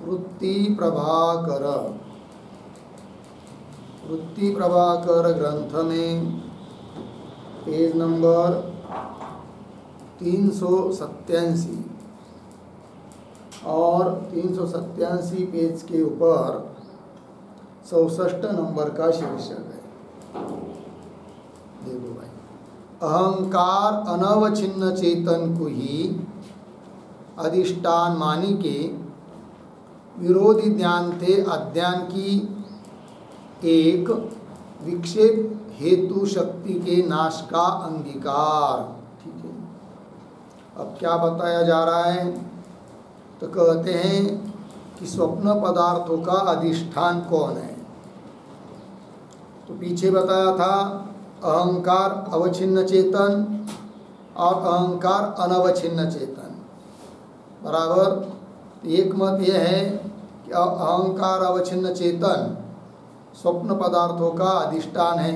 वृत्ति प्रभाकर ग्रंथ में पेज नंबर 387 और 387 पेज के ऊपर 64 नंबर का शीर्षक है। देखो भाई, अहंकार अनवच्छिन्न चेतन को ही अधिष्ठान मानी के विरोधी ज्ञान थे अज्ञान की एक विक्षेप हेतु शक्ति के नाश का अंगीकार। ठीक है, अब क्या बताया जा रहा है? तो कहते हैं कि स्वप्न पदार्थों का अधिष्ठान कौन है। तो पीछे बताया था अहंकार अवच्छिन्न चेतन और अहंकार अनवच्छिन्न चेतन, बराबर। एक मत यह है कि अहंकार अवच्छिन्न चेतन स्वप्न पदार्थों का अधिष्ठान है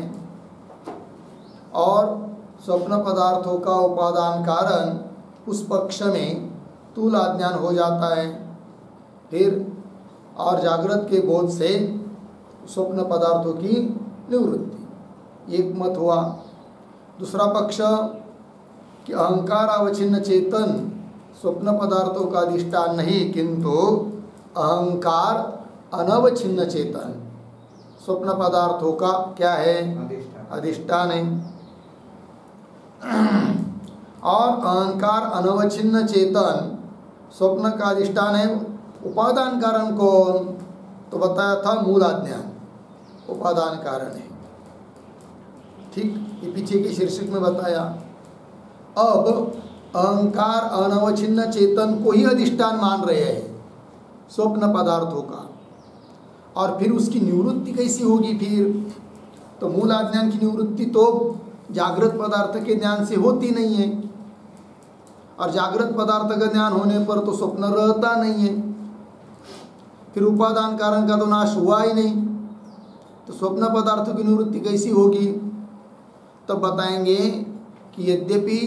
और स्वप्न पदार्थों का उपादान कारण उस पक्ष में स्थूल अज्ञान हो जाता है। फिर और जागृत के बोध से स्वप्न पदार्थों की निवृत्ति, एक मत हुआ। दूसरा पक्ष कि अहंकार अवच्छिन्न चेतन स्वप्न पदार्थों का अधिष्ठान नहीं, किंतु अहंकार अनवच्छिन्न चेतन स्वप्न पदार्थों का क्या है? अधिष्ठान है। और अहंकार अनवच्छिन्न चेतन स्वप्न का अधिष्ठान है। उपादान कारण कौन? तो बताया था मूल अज्ञान उपादान कारण है। ठीक, ये पीछे के शीर्षक में बताया। अब अहंकार अनवच्छिन्न चेतन को ही अधिष्ठान मान रहे हैं स्वप्न पदार्थों का, और फिर उसकी निवृत्ति कैसी होगी? फिर तो मूल अज्ञान की निवृत्ति तो जागृत पदार्थ के ज्ञान से होती नहीं है, और जागृत पदार्थ का ज्ञान होने पर तो स्वप्न रहता नहीं है। फिर उपादान कारण का तो नाश हुआ ही नहीं, तो स्वप्न पदार्थों की निवृत्ति कैसी होगी? तब बताएंगे कि यद्यपि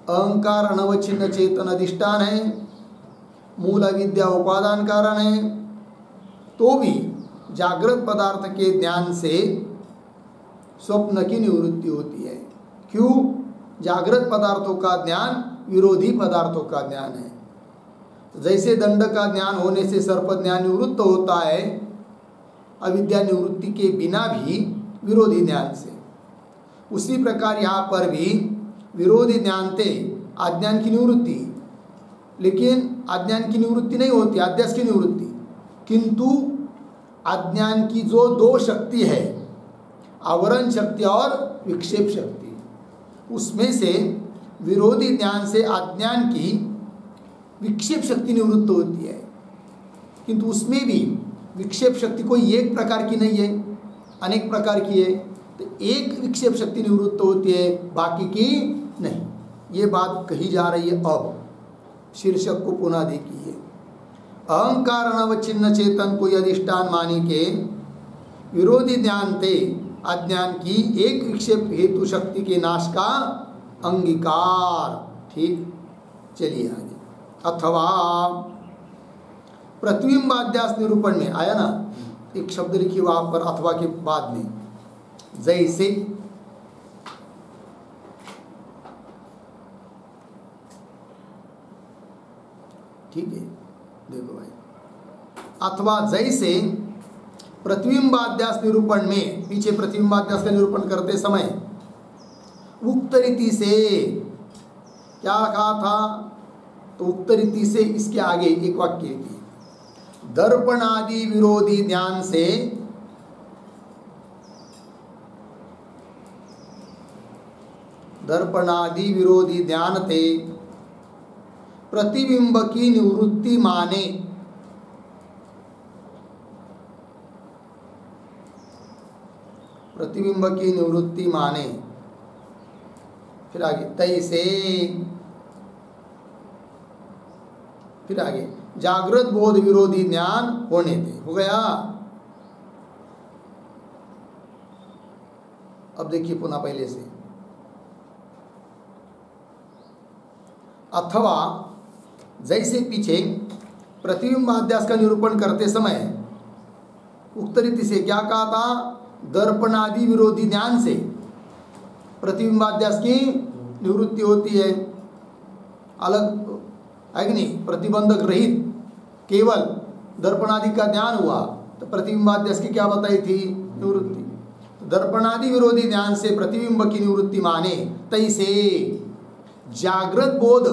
अहंकार अनवच्छिन्न चेतन अधिष्ठान है, मूल अविद्या उपादान कारण है, तो भी जागृत पदार्थ के ज्ञान से स्वप्न की निवृत्ति होती है। क्यों? जागृत पदार्थों का ज्ञान विरोधी पदार्थों का ज्ञान है। जैसे दंड का ज्ञान होने से सर्प ज्ञान निवृत्त होता है अविद्या निवृत्ति के बिना भी विरोधी ज्ञान से, उसी प्रकार यहाँ पर भी विरोधी ज्ञान थे अज्ञान की निवृत्ति, लेकिन अज्ञान की निवृत्ति नहीं होती, अध्यास की निवृत्ति। किंतु अज्ञान की जो दो शक्ति है, आवरण शक्ति और विक्षेप शक्ति, उसमें से विरोधी ज्ञान से अज्ञान की विक्षेप शक्ति निवृत्त होती है, किंतु उसमें भी विक्षेप शक्ति कोई एक प्रकार की नहीं है, अनेक प्रकार की है। तो एक विक्षेप शक्ति निवृत्त होती है, बाकी की नहीं। ये बात कही जा रही है। अब शीर्षक को पुनः देखिए। अहंकार अनवच्छिन्न चेतन को अधिष्ठान मानी के विरोधी ज्ञान थे अज्ञान की एक विक्षेप हेतु शक्ति के नाश का अंगीकार। ठीक, चलिए आगे। अथवा प्रतिबिंबाध्यास निरूपण में आया ना, एक शब्द लिखिए वहां पर अथवा के बाद में, जैसे। ठीक है, देखो भाई, अथवा जैसे प्रतिबिंबाध्यास निरूपण में, पीछे प्रतिबिंबाध्यास का निरूपण करते समय उक्त रीति से क्या कहा था? तो उक्त रीति से इसके आगे एक वाक्य लिखिए, दर्पण आदि विरोधी ज्ञान से दर्पणादि विरोधी ध्यान थे प्रतिबिंब की निवृत्ति माने। प्रतिबिंब की निवृत्ति माने। फिर आगे तैसे, फिर आगे जागृत बोध विरोधी ज्ञान होने दे। हो गया। अब देखिए पुनः पहले से। अथवा जैसे पीछे प्रतिबिंबाध्यास का निरूपण करते समय उक्त रीति से क्या कहा था? दर्पणादि विरोधी ज्ञान से प्रतिबिंबाध्यास की निवृत्ति होती है। अलग है कि नहीं? प्रतिबंधक रहित केवल दर्पणादि का ज्ञान हुआ तो प्रतिबिंबाध्यास की क्या बताई थी? निवृत्ति। दर्पणादि विरोधी ज्ञान से प्रतिबिंब की निवृत्ति माने तैसे जागृत बोध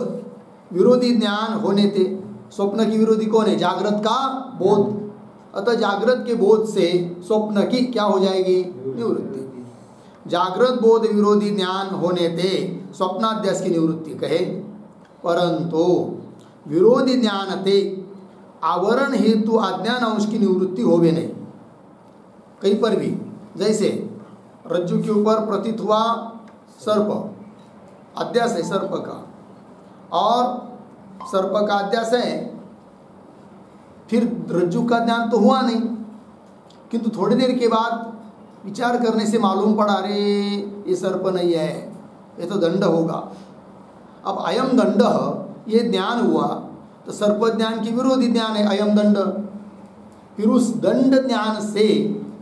विरोधी ज्ञान होने थे। स्वप्न की विरोधी कौन है? जागृत का बोध। अतः जागृत के बोध से स्वप्न की क्या हो जाएगी? निवृत्ति। जागृत बोध विरोधी ज्ञान होने थे स्वप्नाध्यास की निवृत्ति कहे। परंतु विरोधी ज्ञान थे आवरण हेतु अज्ञान अंश की निवृत्ति होवे नहीं कहीं पर भी। जैसे रज्जु के ऊपर प्रतीत हुआ सर्प, अध्यास है सर्प का, और सर्प का अध्यास है, फिर रज्जु का ज्ञान तो हुआ नहीं, किंतु थोड़ी देर के बाद विचार करने से मालूम पड़ा अरे ये सर्प नहीं है, ये तो दंड होगा। अब अयम दंड ये ज्ञान हुआ तो सर्प ज्ञान की विरोधी ज्ञान है अयम दंड। फिर उस दंड ज्ञान से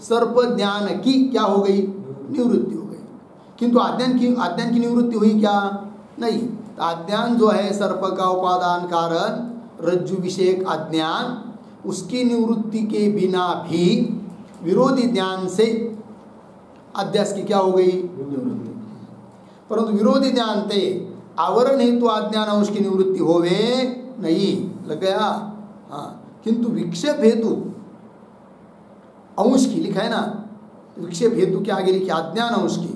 सर्प ज्ञान की क्या हो गई? निवृत्ति हो गई। किंतु अज्ञान की निवृत्ति हुई क्या? नहीं। तो अज्ञान जो है सर्प का उपादान कारण रज्जु विषयक अज्ञान, उसकी निवृत्ति के बिना भी विरोधी ज्ञान से अध्यास की क्या हो गई? निवृत्ति। परंतु विरोधी ज्ञान थे आवरण हेतु अज्ञान अंश की निवृत्ति होवे नहीं। लग गया? हाँ। किंतु विक्षेप हेतु अंश की लिखा है ना, विक्षेप हेतु के आगे लिखी अज्ञान अंश की,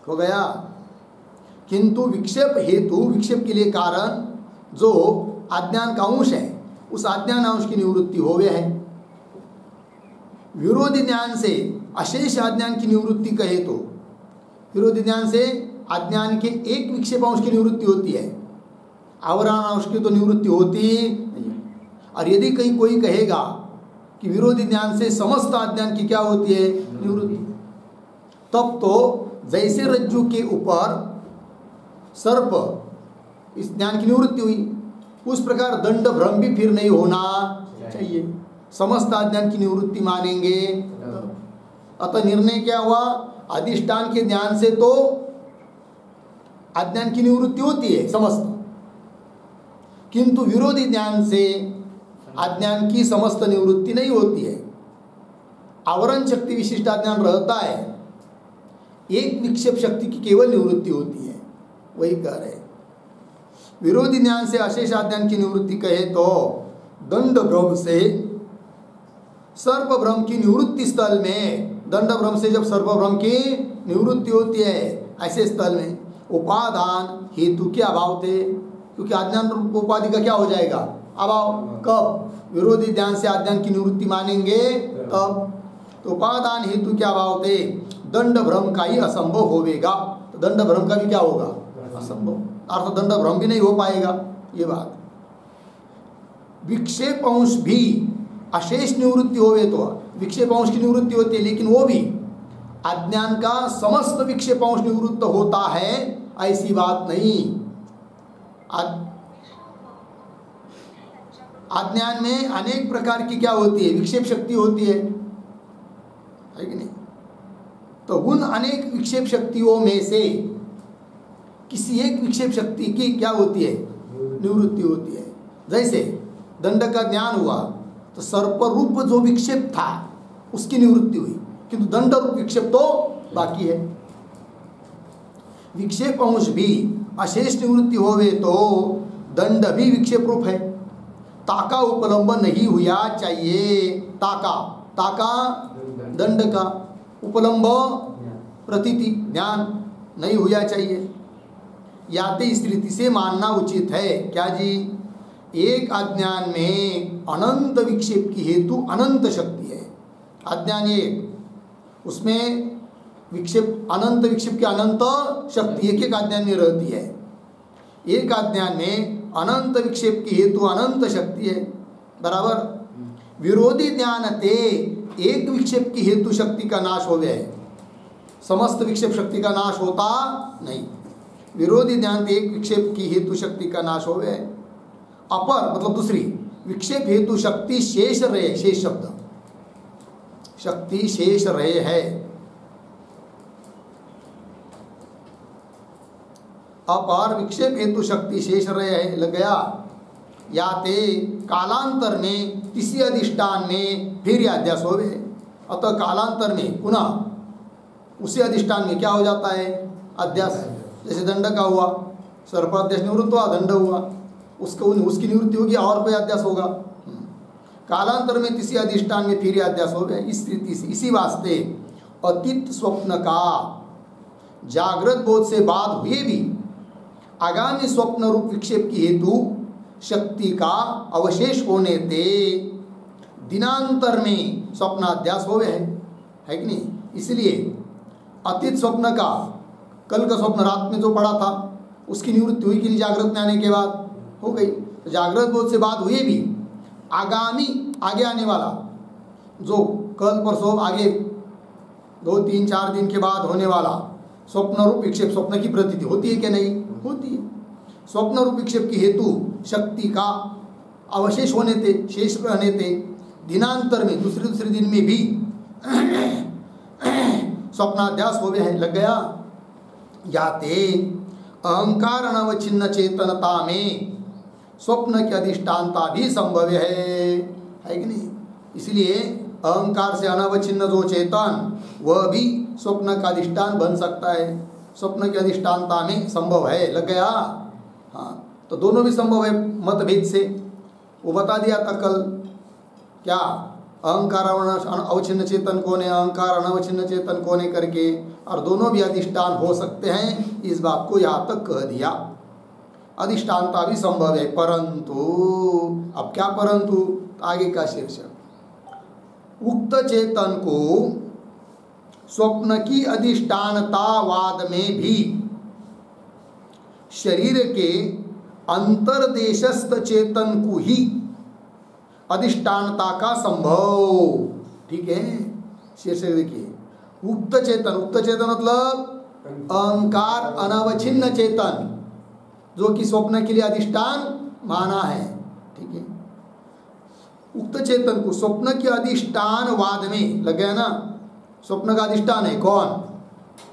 हो गया। किंतु विक्षेप हेतु, विक्षेप के लिए कारण जो अज्ञान का अंश है उस अज्ञान अंश की निवृत्ति होवे है। विरोधी ज्ञान से अशेष अज्ञान की निवृत्ति कहे तो विरोधी ज्ञान से अज्ञान के एक विक्षेप अंश की निवृत्ति होती है, आवरण अंश की तो निवृत्ति होती नहीं। और यदि कहीं कोई कहेगा कि विरोधी ज्ञान से समस्त अज्ञान की क्या होती है? निवृत्ति, तब तो जैसे रज्जु के ऊपर सर्प इस ज्ञान की निवृत्ति हुई, उस प्रकार दंड भ्रम भी फिर नहीं होना चाहिए। समस्त अज्ञान की निवृत्ति मानेंगे। अतः निर्णय क्या हुआ? अधिष्ठान के ज्ञान से तो अज्ञान की निवृत्ति होती है समस्त, किंतु विरोधी ज्ञान से अज्ञान की समस्त निवृत्ति नहीं होती है। आवरण शक्ति विशिष्ट अज्ञान रहता है, एक विक्षेप शक्ति की केवल निवृत्ति होती है। वही कह रहे विरोधी ज्ञान से अशेष अज्ञान की निवृत्ति कहे तो दंड भ्रम से सर्प भ्रम की निवृत्ति स्थल में, दंड भ्रम से जब सर्प भ्रम की निवृत्ति होती है ऐसे स्थल में उपादान हेतु के अभाव थे, क्योंकि अज्ञान उपाधि का क्या हो जाएगा? अभाव। कब? विरोधी ज्ञान से अज्ञान की निवृत्ति मानेंगे तब। तो उपादान हेतु के अभाव थे, दंड भ्रम का ही असंभव होवेगा। तो दंड भ्रम का भी क्या होगा? असंभव, अर्थात दंड भ्रम भी नहीं हो पाएगा। ये बात। विक्षेप अंश भी अशेष निवृत्ति होवे तो विक्षेप अंश की निवृत्ति होती है, लेकिन वो भी अज्ञान का समस्त विक्षेप अंश निवृत्त होता है ऐसी बात नहीं। अज्ञान में अनेक प्रकार की क्या होती है? विक्षेप शक्ति होती है कि नहीं? तो उन अनेक विक्षेप शक्तियों में से किसी एक विक्षेप शक्ति की क्या होती है? निवृत्ति होती है। जैसे दंड का ज्ञान हुआ तो सर्प रूप जो विक्षेप था उसकी निवृत्ति हुई, किंतु दंड रूप विक्षेप तो बाकी है। विक्षेप अंश भी अशेष निवृत्ति होवे तो दंड भी विक्षेप रूप है। ताका उपलंब नहीं हुआ चाहिए। ताका दंड का, उपलंब प्रतीति ज्ञान नहीं हुआ चाहिए। याते इस रीति से मानना उचित है। क्या जी? एक अज्ञान में अनंत विक्षेप की हेतु अनंत शक्ति है। अज्ञान एक, उसमें विक्षेप अनंत विक्षेप की अनंत शक्ति एक अज्ञान में रहती है। एक अज्ञान में अनंत विक्षेप की हेतु अनंत शक्ति है। बराबर। विरोधी ज्ञान ते एक विक्षेप की हेतु शक्ति का नाश हो गया है, समस्त विक्षेप शक्ति का नाश होता नहीं। विरोधी ज्ञान एक विक्षेप की हेतु शक्ति का नाश हो गए। अपर मतलब दूसरी, विक्षेप हेतु शक्ति शेष रहे, शेष शब्द शक्ति शेष रहे है। अपर विक्षेप हेतु शक्ति शेष रहे है लग गया। या ते कालांतर में किसी अधिष्ठान में फिर अध्यास हो गए। अतः कालांतर में पुनः उसी अधिष्ठान में क्या हो जाता है? अध्यास। जैसे दंड का हुआ, सर्पाध्यास निवृत्त हुआ, दंड हुआ, उसकी निवृत्ति होगी और कोई अध्यास होगा। कालांतर में किसी अधिष्ठान में फिर अध्यास हो गया। इसी वास्ते अतीत स्वप्न का जागृत बोध से बाद हुए भी आगामी स्वप्न रूप विक्षेप की हेतु शक्ति का अवशेष होने ते दिनांतर में स्वप्नाध्यास हो गए है कि नहीं? इसलिए अतीत स्वप्न का, कल का स्वप्न रात में जो पड़ा था उसकी निवृत्ति हुई कि नहीं? जागृत में आने के बाद हो गई। तो जागृत बोध से बाद हुए भी आगामी, आगे आने वाला जो कल परसों आगे 2, 3, 4 दिन के बाद होने वाला स्वप्न रूप विक्षेप, स्वप्न की प्रतीति होती है कि नहीं? होती है। स्वप्न रूप विक्षेप की हेतु शक्ति का अवशेष होने थे, शेष रहने थे दिनांतर में, दूसरे दिन में भी स्वप्नाध्यास हो गया, लग गया। याते अहंकार अनवच्छिन्न चेतनता में स्वप्न की अधिष्ठानता भी संभव है कि नहीं? इसलिए अहंकार से अनवच्छिन्न जो चेतन वह भी स्वप्न का अधिष्ठान बन सकता है, स्वप्न की अधिष्ठानता में संभव है, लग गया। हाँ, तो दोनों भी संभव है मतभेद से। वो बता दिया था कल, क्या अहंकार अवच्छिन्न चेतन कौन है, अहंकार अनवच्छिन्न चेतन कौन है करके, और दोनों भी अधिष्ठान हो सकते हैं, इस बात को यहाँ तक कह दिया। अधिष्ठानता भी संभव है, परंतु अब क्या परंतु? आगे का शीर्षक, उक्त चेतन को स्वप्न की अधिष्ठानतावाद में भी शरीर के अंतर्देशस्थ चेतन को ही अधिष्ठानता का संभव। ठीक है, शीर्षक देखिए, उक्त चेतन, उक्त चेतन मतलब अहंकार अनवच्छिन्न चेतन जो कि स्वप्न के लिए अधिष्ठान माना है। ठीक है, उक्त चेतन को स्वप्न के अधिष्ठान वाद में लग गया ना। स्वप्न का अधिष्ठान है कौन?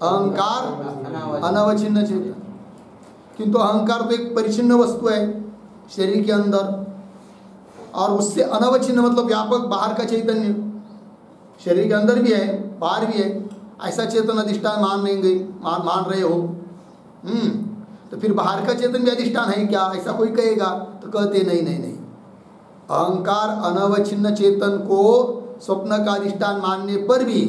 अहंकार अनवच्छिन्न चेतन। किंतु अहंकार तो एक परिचिन्न वस्तु है शरीर के अंदर, और उससे अनवच्छिन्न मतलब व्यापक बाहर का चैतन्य शरीर के अंदर भी है, बाहर भी है। ऐसा चेतन अधिष्ठान मान रहे हो। तो फिर बाहर का चेतन भी अधिष्ठान है क्या? ऐसा कोई कहेगा तो कहते नहीं। अहंकार अनवच्छिन्न चेतन को स्वप्न का अधिष्ठान मानने पर भी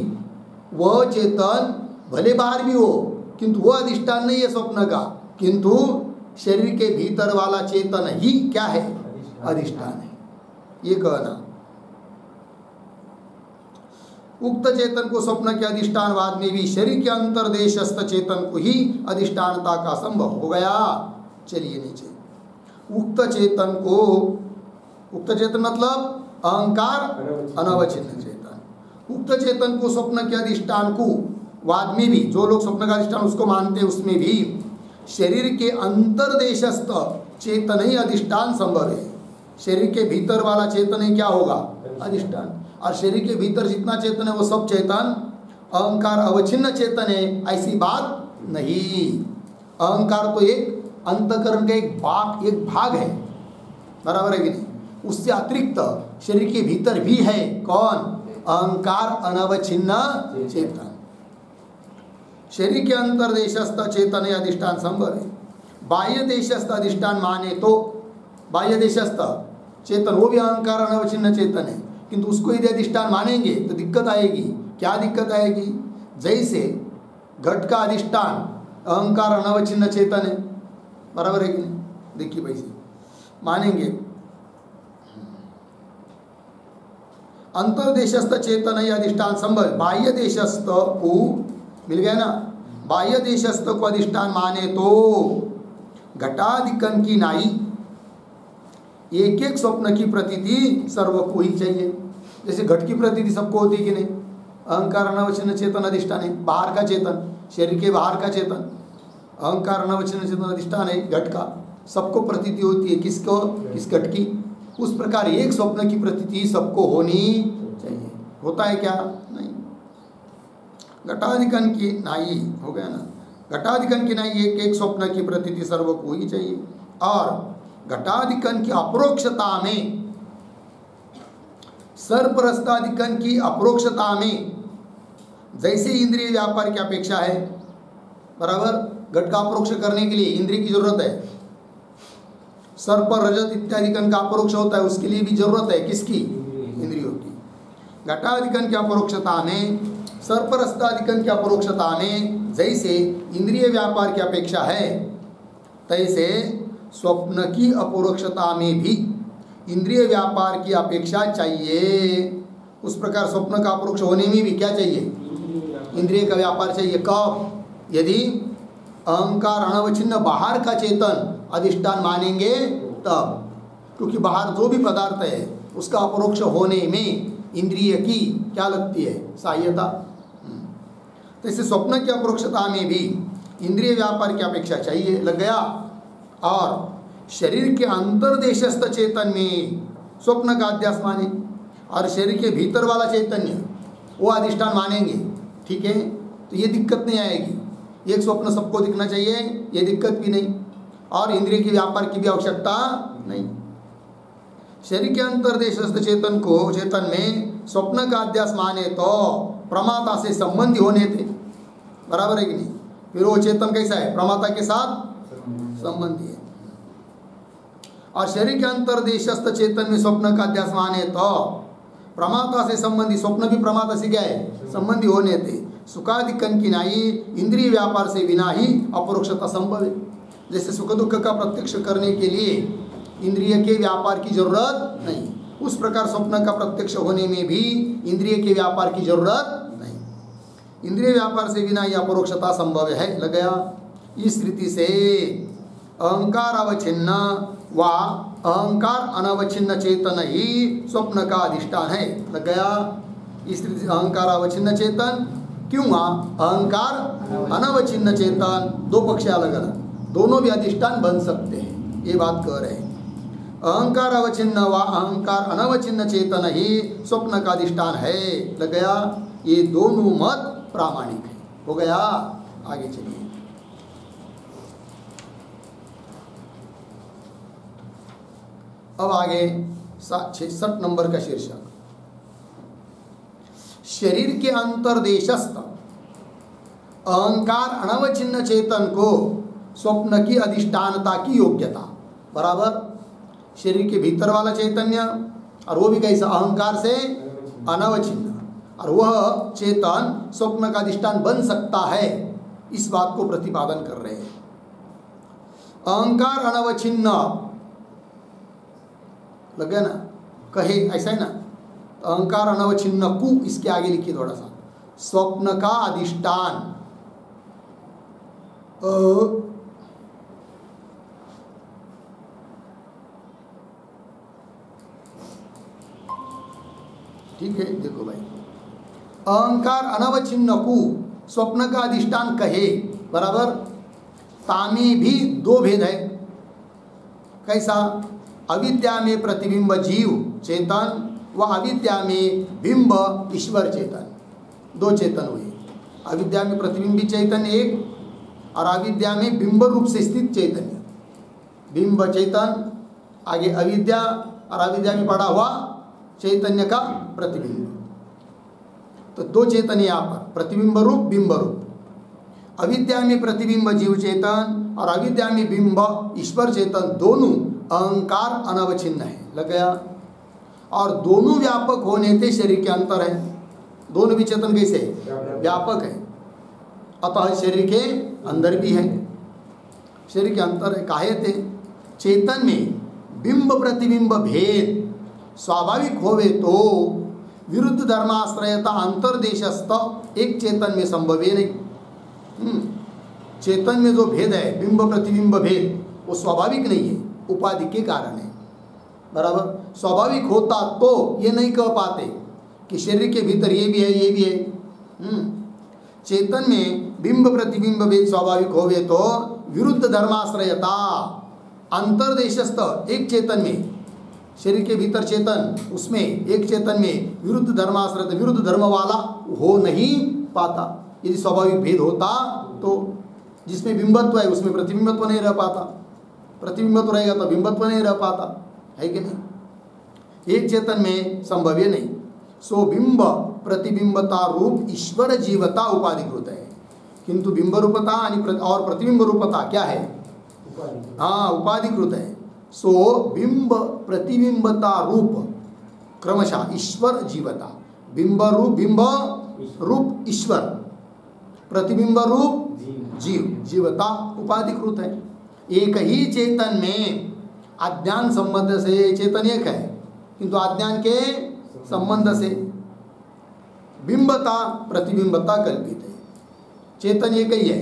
वह चेतन भले बाहर भी हो, किंतु वह अधिष्ठान नहीं है स्वप्न का, किंतु शरीर के भीतर वाला चेतन ही क्या है? अधिष्ठान है, ये कहना। उक्त चेतन को स्वप्न के अधिष्ठानवाद में भी शरीर के अंतर्देशस्थ चेतन को ही अधिष्ठानता का संभव हो गया। चलिए नीचे, उक्त चेतन को, उक्त चेतन मतलब अहंकार अनवच्छिन्न चेतन। उक्त चेतन को स्वप्न के अधिष्ठान को वाद में भी, जो लोग स्वप्न का अधिष्ठान उसको मानते हैं, उसमें भी शरीर के अंतर्देशस्थ चेतन ही अधिष्ठान संभव है। शरीर के भीतर वाला चेतन ही क्या होगा? अधिष्ठान। और शरीर के भीतर जितना चेतन है वो सब चेतन अहंकार अवच्छिन्न चेतन है, ऐसी बात नहीं। अहंकार तो एक अंतःकरण का एक भाग है, बराबर है कि नहीं? उससे अतिरिक्त शरीर के भीतर भी है कौन? अहंकार अनवच्छिन्न चेतन। शरीर के अंतर्देशस्थ चेतन अधिष्ठान संभव है। बाह्य देशस्थ अधिष्ठान माने तो बाह्य देशस्थ चेतन वो भी अहंकार अनवच्छिन्न चेतन है, किंतु उसको यदि अधिष्ठान मानेंगे तो दिक्कत आएगी। क्या दिक्कत आएगी? जैसे घट का अधिष्ठान अहंकार अनवच्छिन्न चेतन है, बराबर है कि नहीं? देखिए भाई से मानेंगे अंतर्देशस्थ चेतन ही अधिष्ठान संभव। बाह्य देशस्थ को मिल गया ना, बाह्य देशस्थ को अधिष्ठान माने तो घटाधिकन की नाई एक एक स्वप्न की प्रतीति सर्व को ही चाहिए। जैसे घट की प्रतीति सबको होती है कि नहीं? अहंकार अनवच्छिन्न चेतन अधिष्ठान है, बाहर का चेतन, शरीर के बाहर का चेतन, अहंकार अनवच्छिन्न चेतन अधिष्ठान है घट का, सबको प्रतीति होती है, किसको? इस घट की। उस प्रकार एक स्वप्न की प्रतीति सबको होनी चाहिए। होता है क्या? नहीं। घटाधिकन की नाई हो गया ना, घटाधिकन की नाई एक एक स्वप्न की प्रतीति सर्व को ही चाहिए। और घटाधिकन की अपरोक्षता में, सर्परस्ताधिकन की अपरोक्षता में जैसे इंद्रिय व्यापार की अपेक्षा है, बराबर, घट का अपरोक्ष करने के लिए इंद्रिय की जरूरत है। सर्प रजत इत्यादि कन का अपरोक्ष होता है, उसके लिए भी जरूरत है किसकी? इंद्रियों की। घटाधिकन की अपरोक्षता में, सर्परस्ताधिकन की अपरोक्षता में जैसे इंद्रिय व्यापार की अपेक्षा है, तैसे स्वप्न की अपरोक्षता में भी इंद्रिय व्यापार की अपेक्षा चाहिए। उस प्रकार स्वप्न का अपरोक्ष होने में भी क्या चाहिए? इंद्रिय का व्यापार चाहिए। कब? यदि अहंकार अनवच्छिन्न बाहर का चेतन अधिष्ठान मानेंगे तब, क्योंकि बाहर जो भी पदार्थ है उसका अपरोक्ष होने में इंद्रिय की क्या लगती है? सहायता। तो इसे स्वप्न की अपरोक्षता में भी इंद्रिय व्यापार की अपेक्षा चाहिए, लग गया। और शरीर के अंतर्देशस्थ चेतन में स्वप्न का अध्यास माने, और शरीर के भीतर वाला चैतन्य वो अधिष्ठान मानेंगे, ठीक है, तो ये दिक्कत नहीं आएगी। एक स्वप्न सबको दिखना चाहिए, ये दिक्कत भी नहीं, और इंद्रिय के व्यापार की भी आवश्यकता नहीं। शरीर के अंतर्देशस्थ चेतन को, चेतन में स्वप्न का अध्यास माने तो प्रमाता से संबंधी होने थे, बराबर है कि नहीं? फिर वो चेतन कैसा है? प्रमाता के साथ संबंधी है। और शरीर के अंतर्देशस्थ चेतन में स्वप्न का अध्यास माने तो प्रमाता से संबंधी, स्वप्न भी प्रमाता से क्या है? संबंधी होने थे। सुखादिकन की नाई इंद्रिय व्यापार से बिना ही अपरोक्षता संभव है। जैसे सुख दुख का प्रत्यक्ष करने के लिए इंद्रिय के व्यापार की जरूरत नहीं, उस प्रकार स्वप्न का प्रत्यक्ष होने में भी इंद्रिय के व्यापार की जरूरत नहीं। इंद्रिय व्यापार से बिना यह अपरोक्षता संभव है, लग गया। इस रीति से अहंकार अवच्छिन्न व अहंकार अनवच्छिन्न चेतन ही स्वप्न का अधिष्ठान है, लग गया। इस रीति से अहंकार अवच्छिन्न चेतन, क्यों? अहंकार अनवच्छिन्न चेतन, दो पक्ष अलग अलग, दोनों भी अधिष्ठान बन सकते हैं, ये बात कह रहे हैं। अहंकार अवच्छिन्न व अहंकार अनवच्छिन्न चेतन ही स्वप्न का अधिष्ठान है, लग गया। ये दोनों मत प्रामाणिक है, हो गया। आगे चलिए। अब आगे 66 नंबर का शीर्षक, शरीर के अंतर्देशस्थ अहंकार अनवच्छिन्न चेतन को स्वप्न की अधिष्ठानता की योग्यता, बराबर। शरीर के भीतर वाला चैतन्य, और वो भी कैसा? अहंकार से अनवच्छिन्न, और वह चेतन स्वप्न का अधिष्ठान बन सकता है, इस बात को प्रतिपादन कर रहे हैं। अहंकार अनवच्छिन्न, लग गया ना? कहे ऐसा है ना, अहंकार अनवच्छिन्न कु इसके आगे लिखिए थोड़ा सा, स्वप्न का अधिष्ठान ठीक है, देखो भाई, अहंकार अनवच्छिन्न कु स्वप्न का अधिष्ठान कहे, बराबर। तामे भी दो भेद है, कैसा? अविद्या में प्रतिबिंब जीव चेतन व अविद्या में बिंब ईश्वर चेतन, दो चेतन हुए। अविद्या में प्रतिबिंबी चैतन्य एक, और अविद्या में बिंब रूप से स्थित चैतन्य, बिंब चैतन, आगे अविद्या, और अविद्या में पड़ा हुआ चैतन्य का प्रतिबिंब। तो दो चेतन यहाँ पर, प्रतिबिंब रूप, बिंब रूप। अविद्या में प्रतिबिंब जीव चेतन और अविद्या में बिंब ईश्वर चेतन, दोनों अहंकार अनवच्छिन्न है, लग गया। और दोनों व्यापक होने थे, शरीर के अंतर है, दोनों भी चेतन कैसे? व्यापक है, अतः शरीर के अंदर भी है, शरीर के अंतर है। काहे थे? चेतन में बिंब प्रतिबिंब भेद स्वाभाविक होवे तो विरुद्ध धर्माश्रयता अंतर्देशस्थ एक चेतन में संभव है नहीं। चेतन में जो भेद है, बिंब प्रतिबिंब भेद, वो स्वाभाविक नहीं है, उपाधि के कारण है, बराबर। स्वाभाविक होता तो ये नहीं कह पाते कि शरीर के भीतर ये भी है, ये भी है। चेतन में बिंब प्रतिबिंब भेद स्वाभाविक होवे तो विरुद्ध धर्माश्रयता, अंतर्देशस्थ एक चेतन में, शरीर के भीतर चेतन, उसमें एक चेतन में विरुद्ध धर्माश्रय, विरुद्ध धर्म वाला हो नहीं पाता। यदि स्वाभाविक भेद होता तो जिसमें बिंबत्व है उसमें प्रतिबिंबत्व नहीं रह पाता, प्रतिबिंबत्व रहेगा तो बिंबत्व नहीं रह पाता, है कि नहीं। एक चेतन में संभव है नहीं। सो बिंब प्रतिबिंबता रूप ईश्वर जीवता उपाधिकृत है, किंतु बिंब रूपता और प्रतिबिंब रूपता क्या है? हाँ, उपाधिकृत है। सो बिंब प्रतिबिंबता रूप क्रमशः ईश्वर जीवता, बिंब रूप ईश्वर, प्रतिबिंब रूप जीवता उपाधिकृत है। एक ही चेतन में अज्ञान संबंध से चेतन एक है, किंतु अज्ञान के संबंध से बिंबता प्रतिबिंबता कल्पित है। चेतन एक ही है,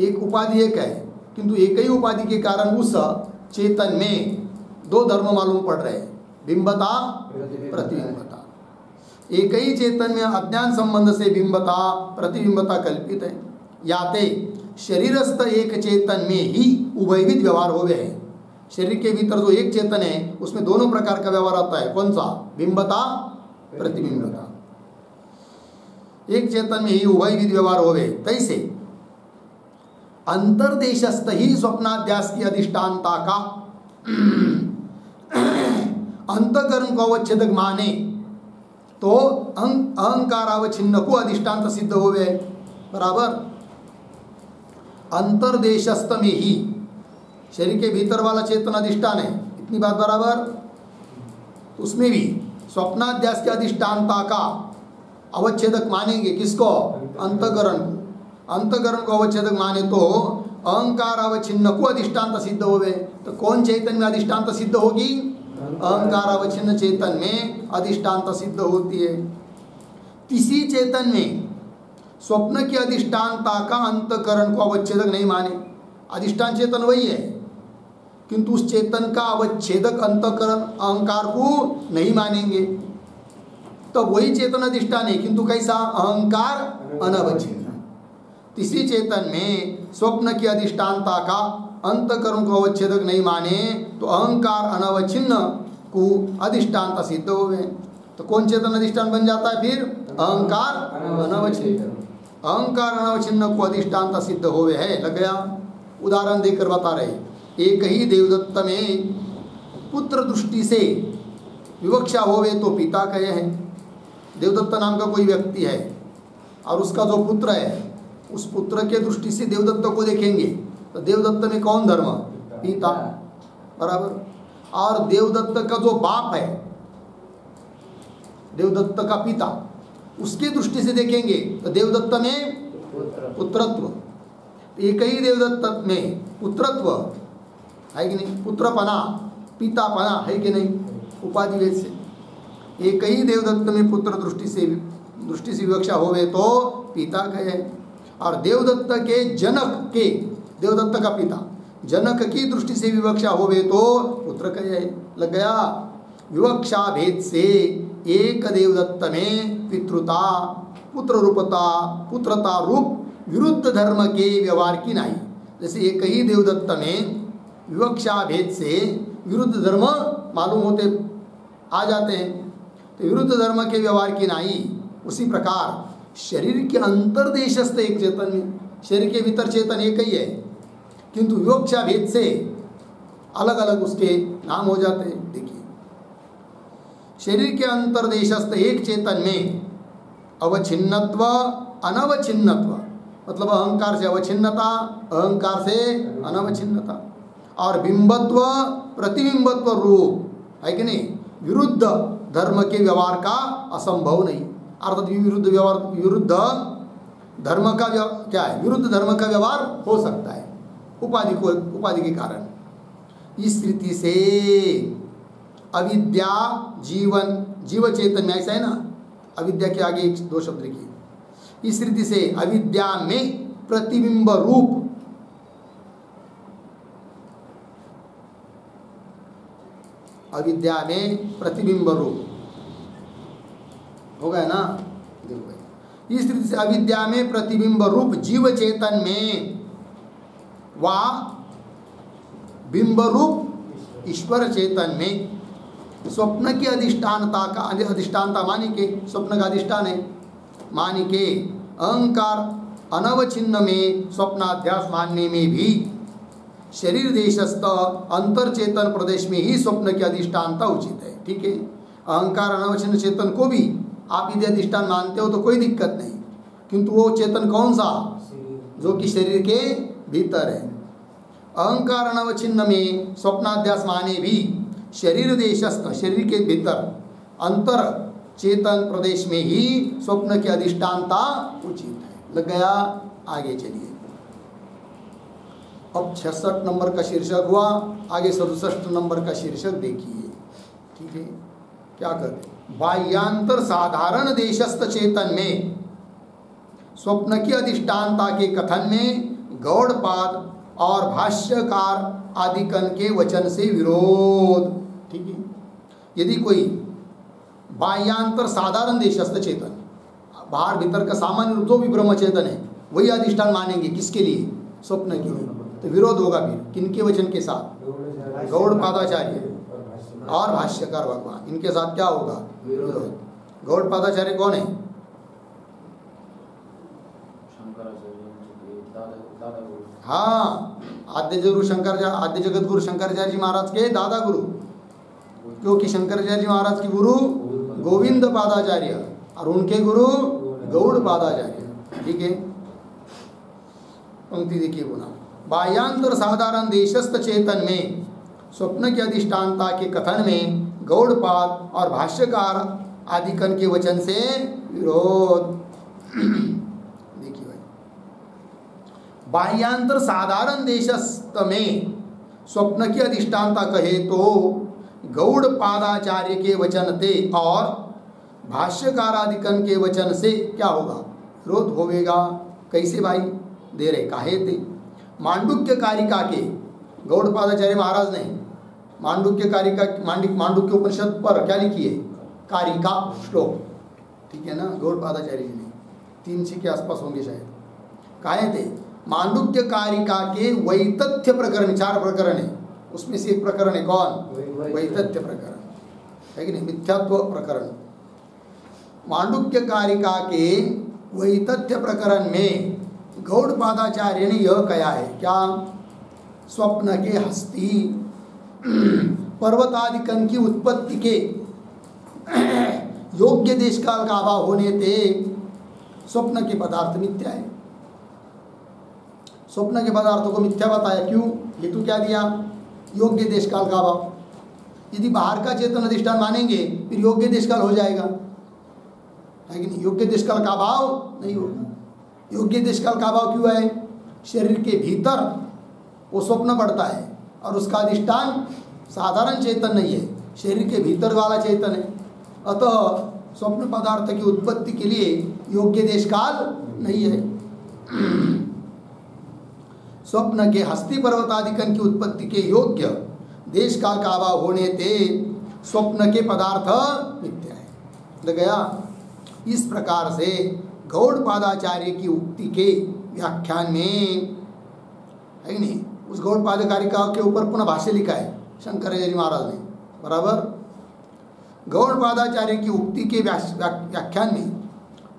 एक उपाधि एक है, किंतु एक ही उपाधि के कारण उस चेतन में दो धर्म मालूम पड़ रहे हैं, बिंबता प्रतिबिंबता। एक ही चेतन में अज्ञान संबंध से बिंबता प्रतिबिंबता कल्पित है। याते शरीरस्थ एक चेतन में ही उभयविध व्यवहार हो गए हैं। शरीर के भीतर जो एक चेतन है उसमें दोनों प्रकार का व्यवहार आता है। कौन सा? बिंबता प्रतिबिंबता। एक चेतन में ही उभयविध व्यवहार हो गए। तैसे अंतर्देशस्थ ही स्वप्नाध्यास की अधिष्ठानता का अंतकरण को अवच्छेदक माने तो अहंकारावच्छिन्न को अधिष्ठान सिद्ध हो गए। बराबर। अंतर्देशस्थ में ही शरीर के भीतर वाला चेतन अधिष्ठान है, इतनी बात बराबर। उसमें भी स्वप्नाध्यास की अधिष्ठानता का अवच्छेदक मानेंगे किसको? अंतकरण को। अंतकरण को अवच्छेदक माने तो अहंकार अवच्छिन्न को अधिष्ठान सिद्ध हो गए। तो कौन चेतन में अधिष्ठान सिद्ध होगी? अहंकार अवच्छिन्न चेतन में अधिष्ठान सिद्ध होती है। किसी चेतन में स्वप्न की अधिष्ठानता का अंतकरण को अवच्छेदक नहीं माने। अधिष्ठान चेतन वही है, किंतु उस चेतन का अवच्छेदक अंतकरण अहंकार को नहीं मानेंगे। तो वही चेतन अधिष्ठान है, किंतु कैसा? अहंकार अनवच्छिन्न। किसी चेतन में स्वप्न की अधिष्ठानता का अंतकरण को अवच्छेदक नहीं माने तो अहंकार अनवच्छिन्न को अधिष्ठानता सिद्ध हो गए। तो कौन चेतन अधिष्ठान बन जाता है फिर? अहंकार अनवच्छिन्न। अहंकार अनवच्छिन्न को अधिष्ठानता सिद्ध हो गए है। लग गया? उदाहरण देकर बता रहे। एक ही देवदत्त में पुत्र दृष्टि से विवक्षा होवे तो पिता कहे हैं। देवदत्त नाम का कोई व्यक्ति है और उसका जो पुत्र है, उस पुत्र के दृष्टि से देवदत्त को देखेंगे तो देवदत्त में कौन धर्म? पिता। बराबर। और देवदत्त का जो बाप है, देवदत्त का पिता, उसके दृष्टि से देखेंगे तो देवदत्त में पुत्रत्व। एक ही देवदत्त में पुत्रत्व है कि नहीं? पुत्रपना, पितापना है कि नहीं? उपाधि भेद से एक ही देवदत्त में पुत्र दृष्टि से विवक्षा होवे तो पिता कहे। और देवदत्त के जनक के, देवदत्त का पिता जनक की दृष्टि से विवक्षा होवे तो पुत्र कहे। लग गया? विवक्षा भेद से एक देवदत्त में पितृता, पुत्र रूपता, पुत्रता रूप विरुद्ध धर्म के व्यवहार की नहीं। जैसे एक ही देवदत्त में विवक्षा भेद से विरुद्ध धर्म मालूम होते आ जाते हैं, तो विरुद्ध धर्म के व्यवहार की नहीं। उसी प्रकार शरीर के अंतर्देशस्थ एक चेतन में, शरीर के भीतर चेतन एक ही है, किंतु विवक्षा भेद से अलग अलग उसके नाम हो जाते हैं। देखिए, शरीर के अंतर्देशस्थ एक चेतन में अवच्छिन्नत्व अनवच्छिन्नत्व, मतलब अहंकार से अवच्छिन्नता, अहंकार से अनवच्छिन्नता, और बिंबत्व प्रतिबिंबत्व रूप है कि नहीं? विरुद्ध धर्म के व्यवहार का असंभव नहीं। अर्थात विरुद्ध व्यवहार, विरुद्ध धर्म का क्या है? विरुद्ध धर्म का व्यवहार हो सकता है उपाधि के कारण। इस रीति से अविद्या जीव चेतन में, ऐसा है ना? अविद्या के आगे एक दो शब्द लिखिए। इस रीति से अविद्या में प्रतिबिंब रूप, अविद्या में प्रतिबिंब रूप हो गया ना? देखो भाई, इस रीति से अविद्या में प्रतिबिंब रूप जीव चेतन में वा बिंब रूप ईश्वर चेतन में स्वप्न की अधिष्ठानता का अधिष्ठानता मानी के स्वप्न का अधिष्ठान है मानी के अहंकार अनवचिन्न में स्वप्नाध्यास मानने में भी शरीर देशस्थ अंतर चेतन प्रदेश में ही स्वप्न की अधिष्ठानता उचित है। ठीक है, अहंकार अनवचिन्न चेतन को भी आप यदि अधिष्ठान मानते हो तो कोई दिक्कत नहीं, किंतु वो चेतन कौन सा जो कि शरीर के भीतर है। अहंकार अनवचिन्न में स्वप्नाध्यास माने भी शरीर देशस्थ शरीर के भीतर अंतर चेतन प्रदेश में ही स्वप्न की अधिष्ठानता उचित है। लग गया? आगे चलिए। अब 66 नंबर का शीर्षक हुआ, आगे 67 नंबर का शीर्षक देखिए। ठीक है, क्या कहते? बाह्यांतर साधारण देशस्थ चेतन में स्वप्न की अधिष्ठानता के कथन में गौड़पाद और भाष्यकार आदिकन के वचन से विरोध। ठीक है, यदि कोई बाह्यांतर साधारण देशस्थ चेतन बाहर भीतर का सामान्य रूप तो भी ब्रह्म चेतन है, वही अधिष्ठान मानेंगे किसके लिए? स्वप्न के लिए, तो विरोध होगा फिर किनके वचन के साथ? गौड़पादाचार्य और भाष्यकार भगवान, इनके साथ क्या होगा? विरोध। गौड़पादाचार्य कौन है? हाँ, आद्य गुरु आद्य जगत गुरु शंकराचार्य जी महाराज के दादा गुरु, क्योंकि शंकराचार्य जी महाराज के गुरु गोविंद पादाचार्य और उनके गुरु गौड़ पादाचार्य। ठीक है, पंक्ति देखिए पुनः। बाह्यांतर साधारण देशस्थ चेतन में स्वप्न की अधिष्ठानता के कथन में गौड़पाद और भाष्यकार आदिकन के वचन से विरोध। देखिए भाई, बाह्यांतर साधारण देशस्थ में स्वप्न की अधिष्ठानता कहे तो गौड़पादाचार्य के वचन थे और भाष्यकार आदिकन के वचन से क्या होगा? विरोध होवेगा। कैसे भाई? दे रहे काहे थे? मांडुक्य कारिका के गौड़पादाचार्य महाराज ने मांडुक्य कारिका मांडुक्य उपनिषद पर क्या लिखी है? कारिका श्लोक। ठीक है ना, गौड़पादाचार्य जी ने 300 के आसपास होंगे शायद। काहे थे? मांडुक्य कारिका के वैतथ्य प्रकरण, 4 प्रकरण है, उसमें से एक प्रकरण है कौन? वैतथ्य प्रकरण है कि नहीं? मिथ्यात्व प्रकरण। मांडुक्य कारिका के वैतथ्य प्रकरण में गौड़पादाचार्य ने यह कहा है क्या? स्वप्न के हस्ती पर्वतादिकन की उत्पत्ति के योग्य देश काल का अभाव होने थे स्वप्न के पदार्थ मिथ्या है। स्वप्न के पदार्थों को मिथ्या बताया, क्यों? हेतु क्या दिया? योग्य देश काल का अभाव। यदि बाहर का चेतन अधिष्ठान मानेंगे फिर योग्य देश काल हो जाएगा, है कि नहीं? योग्य देश काल का अभाव नहीं होगा। योग्य देश काल का अभाव क्यों है? शरीर के भीतर वो स्वप्न पड़ता है और उसका अधिष्ठान साधारण चेतन नहीं है, शरीर के भीतर वाला चेतन है। अतः स्वप्न पदार्थ की उत्पत्ति के लिए योग्य देश काल नहीं है। स्वप्न के हस्ती पर्वतादिकन की उत्पत्ति के योग्य देश काल का अभाव होने थे स्वप्न के पदार्थ मिथ्या है। लग गया? इस प्रकार से गौड़पादाचार्य की उक्ति के व्याख्यान में, है नहीं, उस गौड़पादाकारिका के ऊपर पुनः भाष्य लिखा है शंकराचार्य जी महाराज ने, बराबर। गौड़पादाचार्य की उक्ति के व्याख्यान में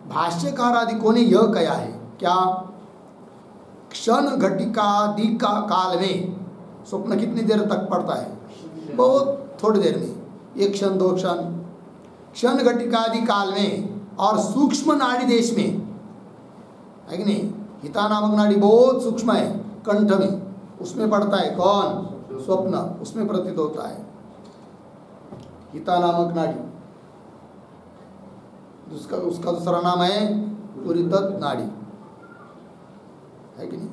भाष्यकार आदिकों ने यह कहा है क्या? क्षण घटिकादि का काल में स्वप्न कितनी देर तक पड़ता है? बहुत थोड़ी देर में, 1 क्षण 2 क्षण। क्षण घटिकादि काल में और सूक्ष्म नाड़ी देश में, है कि नहीं? हिता नामक नाड़ी बहुत सूक्ष्म है, कंठ में, उसमें पड़ता है कौन? स्वप्न, उसमें प्रतीत होता है हिता नामक नाड़ी। उसका दूसरा नाम है पुरीतत नाड़ी, है कि नहीं?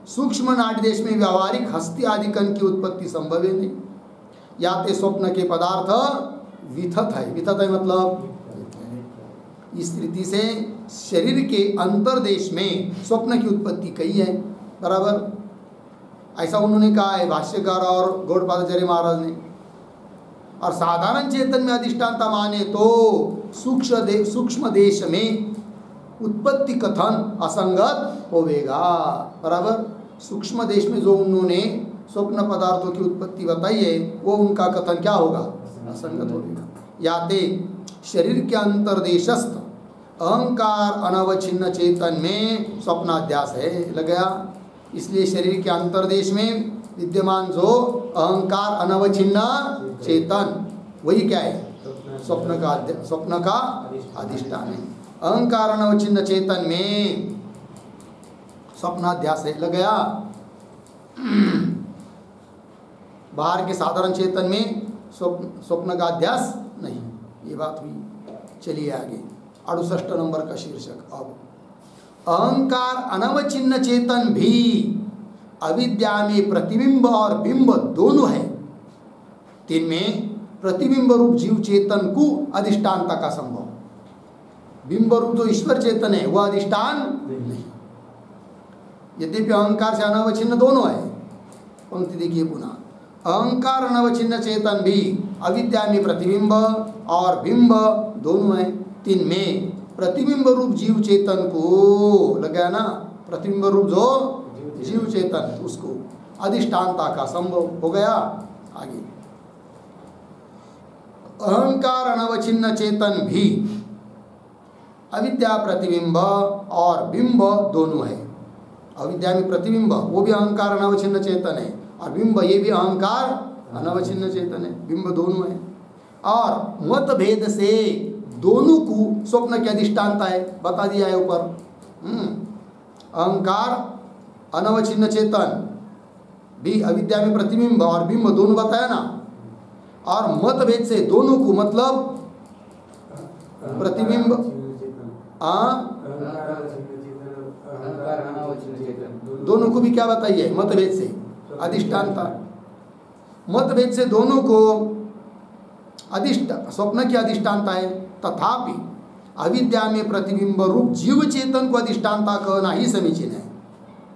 सूक्ष्म नाड़ी देश में व्यावहारिक हस्ती आदिकन की उत्पत्ति संभव है नहीं। या ते स्वप्न के पदार्थ विथत है। विथत है मतलब इस रीति से शरीर के अंतर्देश में स्वप्न की उत्पत्ति कही है, बराबर। ऐसा उन्होंने कहा है भाष्यकार और गौड़पादाचार्य महाराज ने। और साधारण चेतन में अधिष्ठानता माने तो सूक्ष्म देश में उत्पत्ति कथन असंगत होवेगा। बराबर। सूक्ष्म देश में जो उन्होंने स्वप्न पदार्थों की उत्पत्ति बताई है वो उनका कथन क्या होगा? असंगत होगा। याते शरीर के अंतर्देशस्थ अहंकार अनवच्छिन्न चेतन में स्वप्नाध्यास है। लग गया। इसलिए शरीर के अंतर्देश में विद्यमान जो अहंकार अनवच्छिन्न चेतन वही क्या है? स्वप्न का अधिष्ठान है। अहंकार अनवच्छिन्न चेतन में स्वप्नाध्यास है। लग गया। बाहर के साधारण चेतन में स्वप्न का अध्यास नहीं। ये बात हुई। चलिए आगे 68 नंबर का शीर्षक। अब अहंकार अनवच्छिन्न चेतन भी अविद्या में प्रतिबिंब और बिंब दोनों है। तिनमें प्रतिबिंब रूप जीव चेतन को अधिष्ठानता का संभव, बिंब रूप जो ईश्वर चेतन है वह अधिष्ठान नहीं। यद्यपि अहंकार से अनवच्छिन्न दोनों है। पंक्ति देखिए पुनः। अहंकार अनवच्छिन्न चेतन भी अविद्या में प्रतिबिंब और बिंब दोनों है। तिनमें प्रतिबिंब रूप जीव चेतन को लगा ना, प्रतिबिंब रूप जो जीव चेतन उसको अधिष्ठानता का संभव हो गया। आगे अहंकार अनवच्छिन्न चेतन भी अविद्या प्रतिबिंब और बिंब दोनों है। अविद्या में प्रतिबिंब वो भी अहंकार अनवच्छिन्न चेतन है और बिंब ये भी अहंकार अनवच्छिन्न चेतन है। बिंब दोनों है और मत भेद से दोनों को स्वप्न की अधिष्ठानता है। बता दिया है ऊपर। अहंकार अनवच्छिन्न चेतन भी अविद्या में प्रतिबिंब और बिंब दोनों बताया ना। और मत भेद से दोनों को मतलब प्रतिबिंब दोनों को भी क्या बताइए? मतभेद से अधिष्ठानता। मतभेद से दोनों को स्वप्न की अधिष्ठानता है। तथापि अविद्या में प्रतिबिंब रूप जीव चेतन को अधिष्ठानता कहना ही समीचीन है।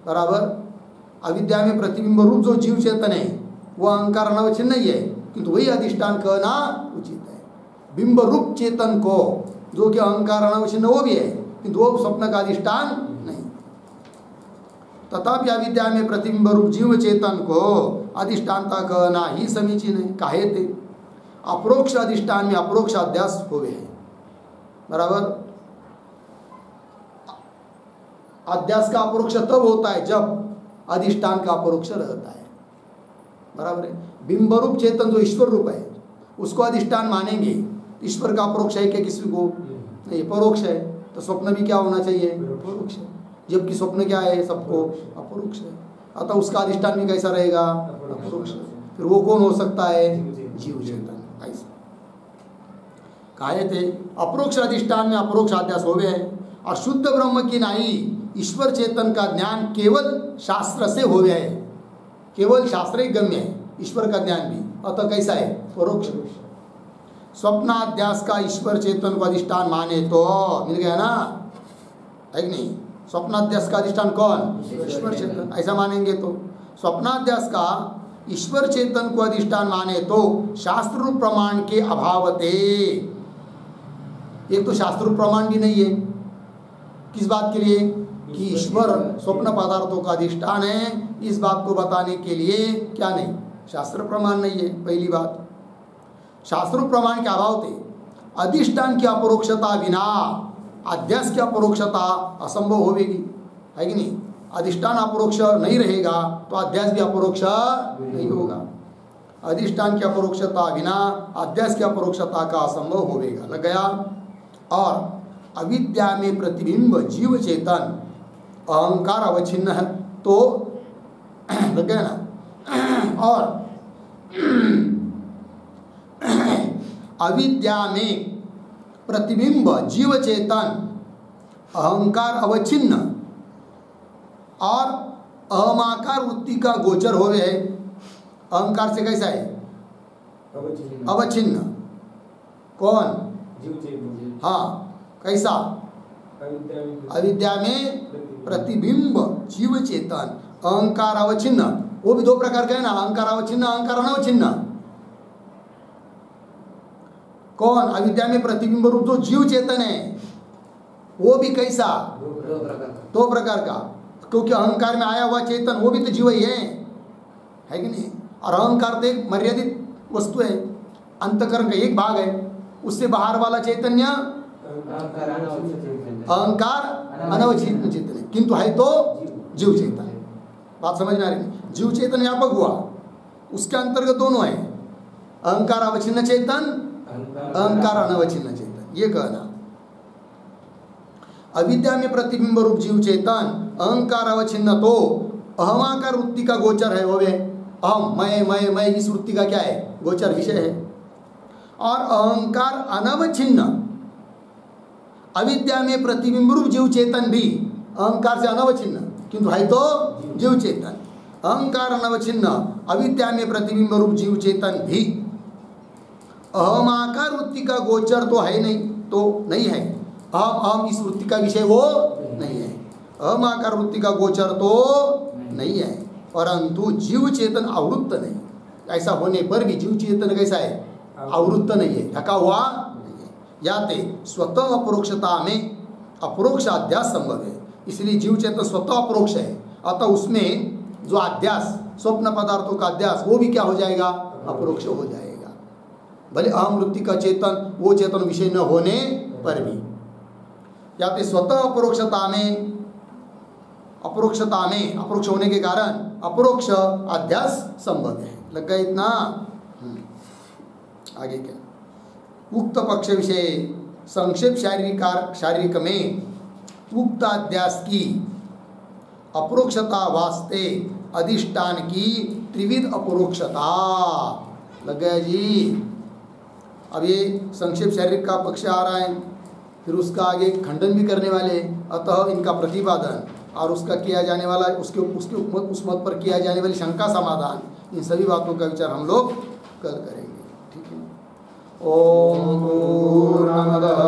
बराबर। अविद्या में प्रतिबिंब रूप जो जीव चेतन है वह अहंकार अनवच्छिन्न नहीं है, किंतु वही अधिष्ठान कहना उचित है। बिंब रूप चेतन को जो कि अहंकार अनवच्छिन्न वो भी है, किंतु वो स्वप्न का अधिष्ठान नहीं। तथापि अविद्या में प्रतिबिंब रूप जीव चेतन को अधिष्ठानता कहना ही समीचीन है। काहे थे? अपरोक्ष अधिष्ठान में अपरोक्ष अध्यास हुए हैं। बराबर। अध्यास का अपरोक्ष तब होता है जब अधिष्ठान का अपरोक्ष रहता है। बराबर है। बिंब रूप चेतन जो ईश्वर रूप है उसको अधिष्ठान मानेंगे। ईश्वर का अपरोक्ष है क्या किसी को? नहीं, परोक्ष है। तो स्वप्न भी क्या होना चाहिए? परोक्ष है। जबकि स्वप्न क्या है? सबको अपरोक्ष है। अतः उसका अधिष्ठान भी कैसा रहेगा? अपरोक्ष। फिर वो कौन हो सकता है? जीव चेतन। ऐसा कहे थे अपरोक्ष अधिष्ठान में अपरोक्ष अध्यास हो गए हैं। और शुद्ध ब्रह्म की नाई ईश्वर चेतन का ज्ञान केवल शास्त्र से हो गया है। केवल शास्त्र ही गम्य है, ईश्वर का ज्ञान भी। अतः कैसा है? परोक्ष। स्वप्नाध्यास का ईश्वर चेतन को अधिष्ठान माने तो मिल गया ना, है कि नहीं? स्वप्नाध्यास का अधिष्ठान कौन? ईश्वर चेतन। ऐसा मानेंगे तो स्वप्नाध्यास का ईश्वर चेतन को अधिष्ठान माने तो शास्त्र रूप प्रमाण के अभावते, एक तो शास्त्र रूप प्रमाण भी नहीं है। किस बात के लिए? कि ईश्वर स्वप्न पदार्थों का अधिष्ठान है, इस बात को बताने के लिए क्या नहीं? शास्त्र प्रमाण नहीं है। पहली बात, शास्त्र प्रमाण के अभाव थे। अधिष्ठान की अपरोक्षता बिना अध्यास की अपरोक्षता असंभव होगी, है कि नहीं? अधिष्ठान अपरोक्ष नहीं रहेगा तो अध्यास भी अपरोक्ष नहीं होगा। अधिष्ठान की अपरोक्षता बिना अध्यास की अपरोक्षता का असंभव होगा। लग गया। और अविद्या में प्रतिबिंब जीव चेतन अहंकार अवच्छिन्न है तो लग गया ना। और अविद्या में प्रतिबिंब जीव चेतन अहंकार अवच्छिन्न और अहमाकार वृत्ति का गोचर हो गए। अहंकार से कैसा है? अवच्छिन्न। कौन? जीव चेतन। हाँ, कैसा? अविद्या में प्रतिबिंब जीव चेतन अहंकार अवच्छिन्न। वो भी दो प्रकार का है ना, अहंकार अवच्छिन्न, अहंकार अनवच्छिन्न। कौन? अविद्या में प्रतिबिंब रूप जो जीव चेतन है वो भी कैसा, दो प्रकार का, क्योंकि अहंकार में आया हुआ चेतन वो भी तो जीव ही है कि नहीं। और अहंकार तो एक मर्यादित वस्तु है, अंतकरण का एक भाग है, उससे बाहर वाला चैतन्य अहंकार अनवच्छिन्न चेतन है, किंतु है तो जीव चेतन। बात समझ में आ रही? जीव चेतन व्यापक हुआ, उसके अंतर्गत दोनों है, अहंकार अवच्छिन्न चेतन, अहंकार अनवच्छिन्न चेतन, ये कहना। अविद्या में प्रतिबिंब रूप जीव चेतन अहंकार अवच्छिन्न तो अहमाकार वृत्ति का गोचर है, वो है अहम, मैं इस वृत्ति का क्या है, गोचर विषय है। और अहंकार अनवच्छिन्न, अविद्या में प्रतिबिंब रूप जीव चेतन भी अहंकार से अनवच्छिन्न, किंतु है तो जीव चेतन। अहंकार अनवच्छिन्न, अविद्या में प्रतिबिंब रूप जीव चेतन भी अहमाकार वृत्ति का गोचर तो है नहीं, तो नहीं है। अहम इस वृत्ति का विषय वो नहीं है, अहमाकार वृत्ति का गोचर तो नहीं है, परंतु जीव चेतन आवृत्त नहीं। ऐसा होने पर भी जीव चेतन कैसा है, आवृत्त नहीं है, ढका हुआ नहीं है। याते स्वतः अपरोक्षता में अपरोक्ष अध्यास संभव है, इसलिए जीव चेतन स्वतः अपरोक्ष है, अतः उसमें जो अध्यास स्वप्न पदार्थों का अध्यास वो भी क्या हो जाएगा, अपरोक्ष हो जाएगा। भले अहम वृत्ति का चेतन वो चेतन विषय न होने पर भी, याते स्वतः अपरोक्षता में अपरोक्ष होने के कारण अपरोक्ष अध्यास संभव है। लग गया इतना? आगे क्या, उक्त पक्ष विषय संक्षेप शारीरिक में उक्त अध्यास की अपरोक्षता वास्ते अधिष्ठान की त्रिविध अपरोक्षता। लग गया जी? अब ये संक्षेप शारीरिक का पक्ष आ रहा है, फिर उसका आगे खंडन भी करने वाले, अतः इनका प्रतिपादन और उसका किया जाने वाला उस मत पर किया जाने वाली शंका समाधान, इन सभी बातों का विचार हम लोग कल करेंगे। ठीक है। ओम पूर्णमदः